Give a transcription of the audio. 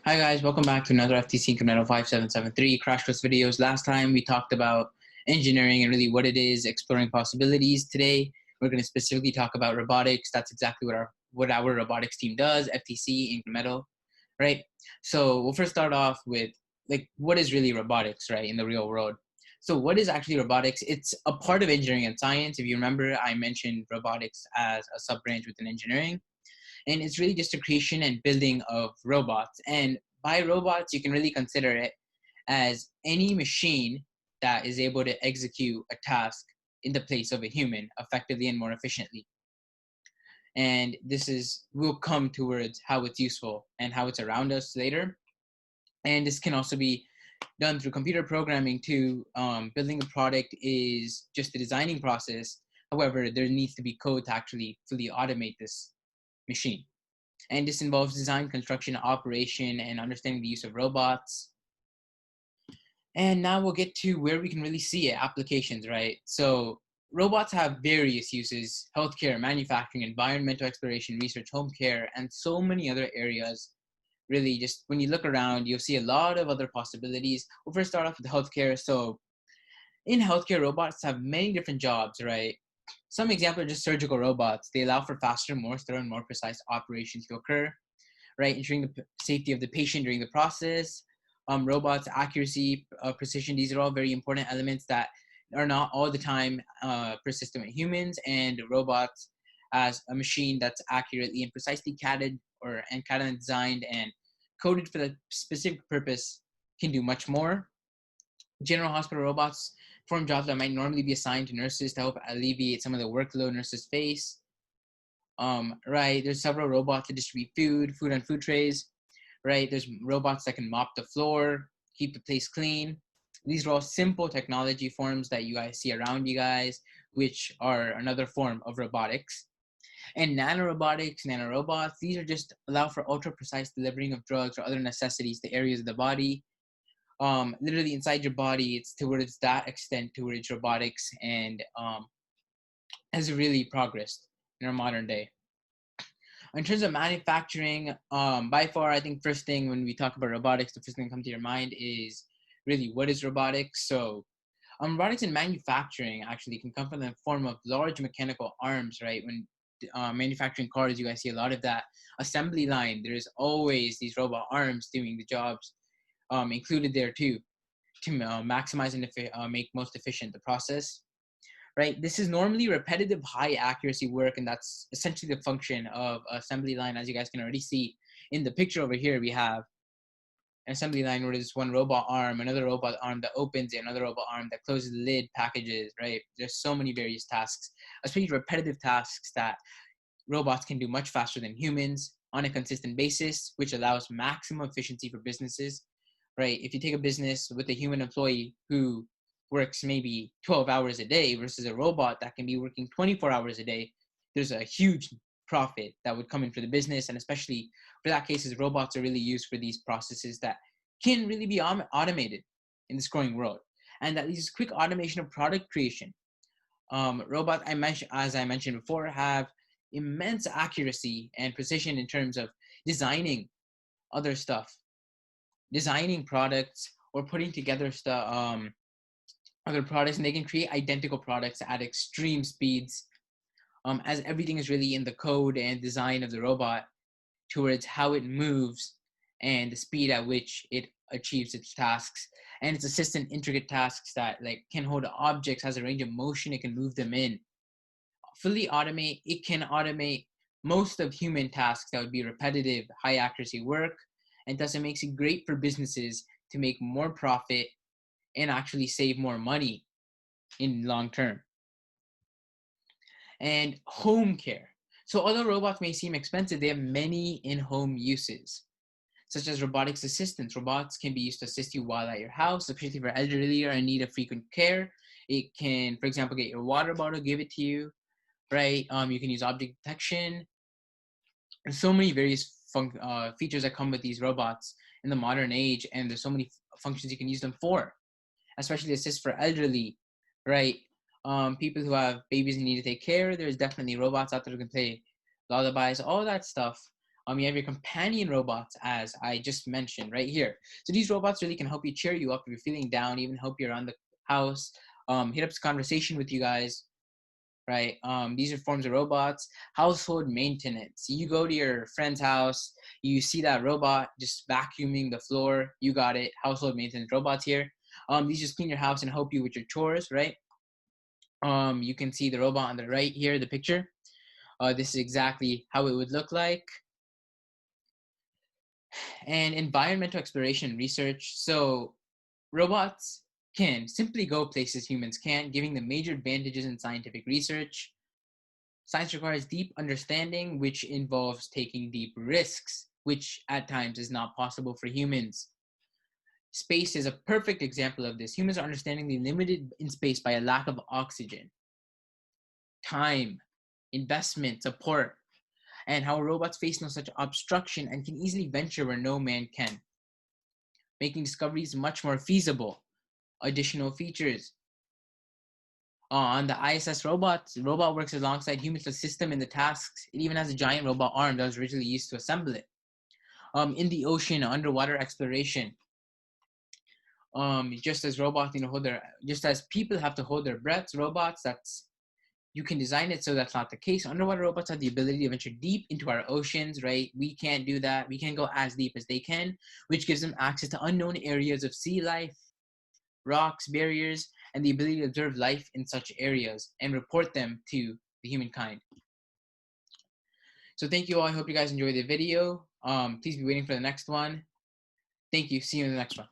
Hi guys, welcome back to another FTC Incremental 5773 Crash Course videos. Last time we talked about engineering and really what it is, exploring possibilities. Today we're going to specifically talk about robotics. That's exactly what our robotics team does, FTC Incremental, right? So we'll first start off with what is really robotics, right, in the real world. So what is actually robotics? It's a part of engineering and science. If you remember, I mentioned robotics as a sub-branch within engineering. And it's really just a creation and building of robots. And by robots, you can really consider it as any machine that is able to execute a task in the place of a human effectively and more efficiently. And we'll come towards how it's useful and how it's around us later. And this can also be done through computer programming too. Building a product is just the designing process. However, there needs to be code to actually fully automate this machine. And this involves design, construction, operation, and understanding the use of robots. And now we'll get to where we can really see it, applications, right? So robots have various uses: healthcare, manufacturing, environmental exploration, research, home care, and so many other areas. Really, just when you look around, you'll see a lot of other possibilities. We'll first start off with healthcare. So in healthcare, robots have many different jobs, right? Some examples are just surgical robots. They allow for faster, more thorough, and more precise operations to occur, right? Ensuring the safety of the patient during the process. Robots, accuracy, precision, these are all very important elements that are not all the time persistent with humans. And robots as a machine that's accurately and precisely CADed and designed and coded for the specific purpose can do much more. General hospital robots perform jobs that might normally be assigned to nurses to help alleviate some of the workload nurses face. Right, there's several robots that distribute food on food trays, right? There's robots that can mop the floor, keep the place clean. These are all simple technology forms that you guys see around you guys, which are another form of robotics. And nanorobots, these are just allow for ultra precise delivering of drugs or other necessities to areas of the body. Literally inside your body, it's towards that extent towards robotics and has really progressed in our modern day. In terms of manufacturing, by far, I think first thing when we talk about robotics, the first thing that comes to your mind is really what is robotics. So robotics in manufacturing actually can come from the form of large mechanical arms, right? When manufacturing cars, you guys see a lot of that assembly line. There's always these robot arms doing the jobs included there too to maximize and make most efficient the process, right? This is normally repetitive, high accuracy work, and that's essentially the function of assembly line. As you guys can already see in the picture over here, we have an assembly line where there's one robot arm, another robot arm that opens it, another robot arm that closes the lid, packages, right? There's so many various tasks, especially repetitive tasks that robots can do much faster than humans on a consistent basis, which allows maximum efficiency for businesses, right? If you take a business with a human employee who works maybe 12 hours a day versus a robot that can be working 24 hours a day, there's a huge profit that would come in for the business. And especially for that cases, robots are really used for these processes that can really be automated in this growing world. And that leads to quick automation of product creation. Robots, as I mentioned before, have immense accuracy and precision in terms of designing other stuff, designing products or putting together other products, and they can create identical products at extreme speeds, as everything is really in the code and design of the robot towards how it moves and the speed at which it achieves its tasks. And its assistant intricate tasks that can hold objects, has a range of motion, it can move them in. It can automate most of human tasks that would be repetitive, high accuracy work, and thus it makes it great for businesses to make more profit and actually save more money in long term. And home care. So although robots may seem expensive, they have many in-home uses, such as robotics assistants. Robots can be used to assist you while at your house, especially for elderly or in need of frequent care. It can, for example, get your water bottle, give it to you, right? You can use object detection. There's so many various features that come with these robots in the modern age, and there's so many functions you can use them for, especially assist for elderly, right? People who have babies and need to take care. There's definitely robots out there who can play lullabies, all that stuff. You have your companion robots, as I just mentioned right here. So these robots really can help you, cheer you up if you're feeling down, even help you around the house, hit up this conversation with you guys, right? These are forms of robots. Household maintenance. You go to your friend's house, you see that robot just vacuuming the floor. You got it. Household maintenance robots here. These just clean your house and help you with your chores, right? You can see the robot on the right here, the picture. This is exactly how it would look like. And environmental exploration and research. So robots can simply go places humans can't, giving them major advantages in scientific research. Science requires deep understanding, which involves taking deep risks, which at times is not possible for humans. Space is a perfect example of this. Humans are understandingly limited in space by a lack of oxygen, time, investment, support, and how robots face no such obstruction and can easily venture where no man can, making discoveries much more feasible. Additional features. On the ISS robot, the robot works alongside humans to assist them in the tasks. It even has a giant robot arm that was originally used to assemble it. In the ocean, underwater exploration, just as robots, just as people have to hold their breaths, robots, you can design it so that's not the case. Underwater robots have the ability to venture deep into our oceans, right? We can't do that. We can't go as deep as they can, which gives them access to unknown areas of sea life, rocks, barriers, and the ability to observe life in such areas and report them to the humankind. So thank you all. I hope you guys enjoyed the video. Please be waiting for the next one. Thank you. See you in the next one.